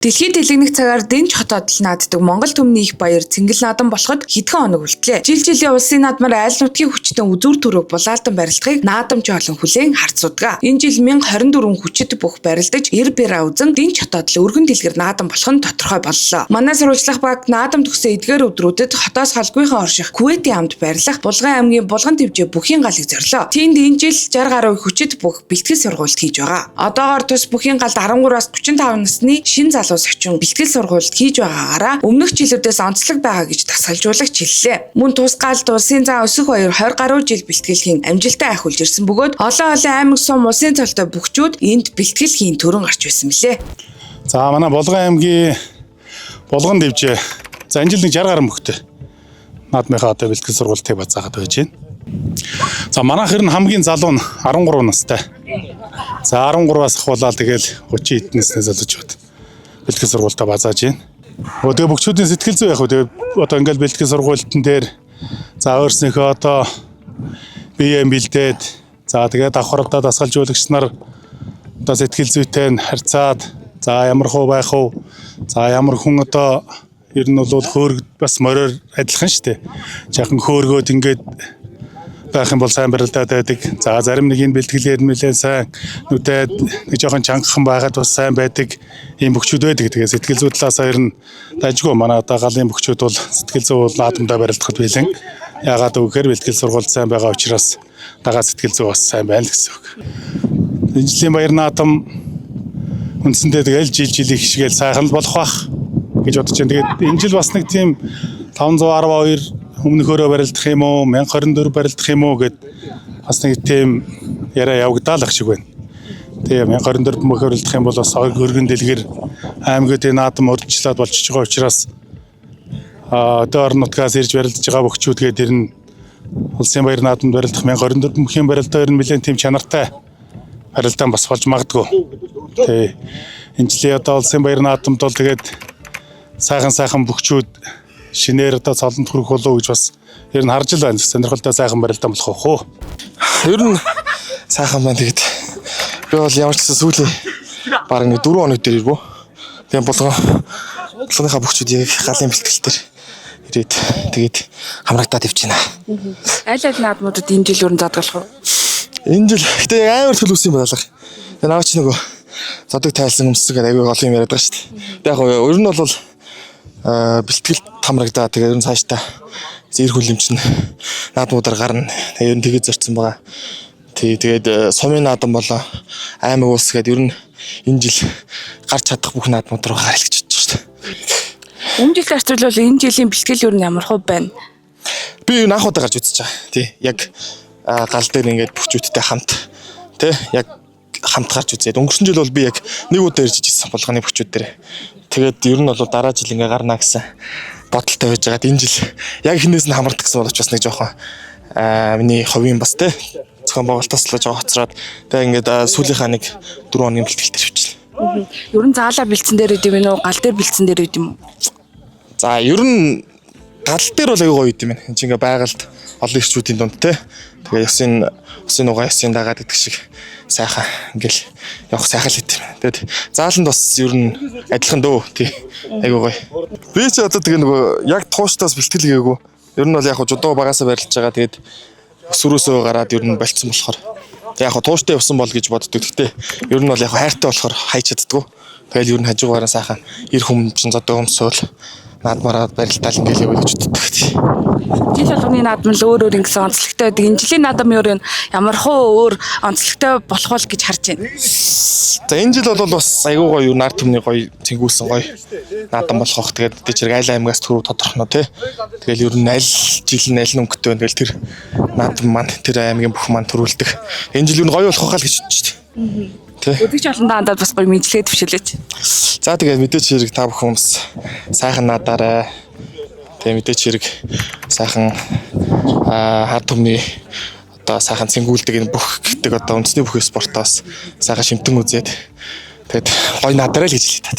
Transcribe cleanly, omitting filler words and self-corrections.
Дэлхийн дэлгэнэх цагаар Дэнж хотод нааддаг Монгол төмний их баяр Цэнгэл наадам болоход хэдхэн хоног үлдлээ. Жил жилийн улсын наадмаар айл нутгийн хүчтэн үзүүр төрөг булаалтан барилдахыг наадамч олон хүлээн харцуудаг. Энэ жил 1024 хүчит бүх барилдаж эр бэраа үзэн Дэнж хотод л өргөн дэлгэр наадам болох нь тодорхой боллоо. Манай сурвалжлах баг наадам төгсөн эдгээр өдрүүдэд хотоос холбоохон орших Кувэтийн амд барилах Булган аймгийн Булган твжээ бүхийн галыг зорлоо. Тиймд энэ жил 60 гаруй хүчит бүх бэлтгэл сургуульд хийж байгаа. одоогоор тус бүхийн галд 13-аас 45 насны шинэ залуус очин бэлтгэл сургуульд хийж байгаагаараа өмнөх жилүүдээс онцлог байгаа гэж тасгалжуулагч хэллээ. Мөн тус галд улсын зан өсөх баяр 20 гаруй жил бэлтгэлхийн амжилтаа ахиулж ирсэн бөгөөд олон аймаг сум улсын цолтой бүхчүүд энд бэлтгэлхийн төрөн гарч байсан мөлий. За манай Булган аймгийн Булган дэвжээ. За энэ жил 60 гаруй мөхтэй наадмынхаа одоо бэлтгэл сургуультыг бацаагаад байж байна. За манайх ер нь хамгийн залуу нь 13 настай. За 13-аас ахуулаад тэгэл 30 эднэснээ залууч бод. Бэлтгэл сургуультаа базааж байна. Тэгээ бүгчүүдийн сэтгэл зүй яг тэгээ одоо ингээл бэлтгэл сургуультан дээр за өөрснийхөө одоо бие бэлдээд за тэгээ давхралдаа дасгалжуулагч нар одоо сэтгэл зүйтэй харьцаад за ямар хөө байх вэ? За ямар хүн одоо ер нь бол хөөрг бас мороор адилхан шүү дээ. Жаахан хөөргөөд ингээд байх юм бол сайн барилдаад байдаг. За зарим нэг энэ бэлтгэлээр нэлээд сайн нүдэд нэг жоохон чангахан байгаад бас сайн байдаг ийм бүхчүүд байдаг. Тэгээ сэтгэл зүй талаасаа ер нь дажгүй манай одоо галын бүхчүүд бол сэтгэл зүй бол наадамдаа барилдахад байлан яагаад гэвэл бэлтгэл сургуульд сайн байгаа учраас дагаа сэтгэл зүй бас сайн байна л гэсэн үг. Энэ жилийн баяр наадам үндсэндээ тэгэл жил их шигээл сайхан болох бах гэж бодож байна. Тэгээд энэ жил бас нэг тийм 512 өмнөхөөрөө барилдах юм уу 1024 барилдах юм уу гэд бас нэг тийм яриа явагдаал ах шиг байна. Тэгээ 1024 барилдах юм бол бас өргөн дэлгэр аймагуудын наадам урьдчилаад болчихж байгаа учраас одоо орон нутгаас ирж барилдаж байгаа бүхчүүдгээд ер нь улсын баяр наадамд барилдах 1024 бүхийн барилдаа ер нь нэлээд тийм чанартай барилдаан бас болж магадгүй. Тэгээ энэ жилийн одоо улсын баяр наадамд бол тэгээд сайхан бүхчүүд шинээр одоо цолонд хүрэх болов гэж бас ер нь харж л байна. Сонирхолтой сайхан барилдаан болох уу? Ер нь сайхан байна. Тэгэд би бол ямар ч гэсэн сүүлийн бараг нэг 4 хоног дээр ирвөө. Тэгээ булганыхаа бүхчүүд яг галын бэлтгэл дээр ирээд тэгээд хамрагдаад ивч байна. Аль наадмуудад энэ жил өрн задгалах вэ? Энэ жил гэтээ амар төлөвсөн юм байна. Тэгээ навч нөгөө зодог тайлсан өмсөг гэдэг аягүй олон юм яриад байгаа шүү дээ. Яг ер нь бол бэлтгэл хамрагдаа тэгээд ер нь цаашдаа зэр хүлэмж нь наадмуудаар гарна. Тэгээд ер нь тэгээд зорьсон байгаа. Тэгээд сумын наадам болоо аймаг улс гэдэг ер нь энэ жил гарч чадах бүх наадмууд руу гарах гэж бодож шүү дээ. Өмнө жилийн арчил бол энэ жилийн бэлтгэл ер нь ямар хөө байна? Би анх удаа гарч үзэж байгаа. Тий яг гал дээр ингээд бүхчүүдтэй хамт тий яг хамт гарч үзээд өнгөрсөн жил бол би яг нэг удаа ирж ижсэн булганы бүхчүүд дээр. Тэгээд ер нь бол дараа жил ингээ гарна гэсэн бодолтой байж байгаад энэ жил яг хинээс нь хамардаг гэсэн бол бас нэг жоохон миний ховын бас те зохион байгуулалтаас л жоохон хоцроод тэгээд ингээд сүүлийнхаа нэг 4 хоногийн бэлтгэлтэй хөвчлээ. Ер нь заалаа бэлдсэн дээр үт юм уу? Гал дээр бэлдсэн дээр үт юм уу? За ер нь гал дээр бол аягүй гоё үт юм байна. Энд чинь ингээ байгальд олон ирчүүдийн дунд те тэгээ усын угаа ясын дагаад идэх шиг сайхан ингээл явах сайхан л идэв. Тэгээд зааланд бас ер нь адилхан дөө тий айгуу гоё. Би ч одоо тэгээ нөгөө яг тууштаас бэлтгэл гээгүй. Ер нь бол яг жудуу багасаа барилж байгаа. Тэгээд өсвөрөөсөө гараад ер нь болцсон болохоор яг тууштай явсан бол гэж боддог. Гэхдээ ер нь бол яг хайртай болохоор хайч чаддгүй. Тэгэл ер нь хажуугаараа сайхан ир хүмүүн зодоо өмсөөл наадмаараа барилдаал ингээл явуул гэж боддог. Жил болгоны наадам л өөр ингэсэн онцлогтой байдаг. Энэ жилийн наадам ямар хөө өөр онцлогтой болох бол гэж харж байна. За энэ жил бол бас айгүй гоё юу нар төмний гоё цэнгүүлсэн гоё наадам болох бох. Тэгээд тэр чирэг айл аймагаас түрүү тодорхоно тий. Тэгэл ер нь аль жил нь аль өнгөтэй байна. Тэгэл тэр наадам маань тэр аймгийн бүх маань төрүүлдэг. Энэ жил юу гоё болох хаа л гэж бодчих тий. Өдөгч олондоо андаад бас гоё мэдлэгээ төвшөлөөч. За тэгээд мэдээч хэрэг та бүхэн бас сайхан наадаарай. Тэгээ мэдээч хэрэг сайхан хар түмний одоо сайхан цэнгүүлдэг энэ бүх гэдэг одоо үндэсний бүх спортоос сайхан шимтэн үзээд тэгээд гоё наадаарай л гэж хэлээ та.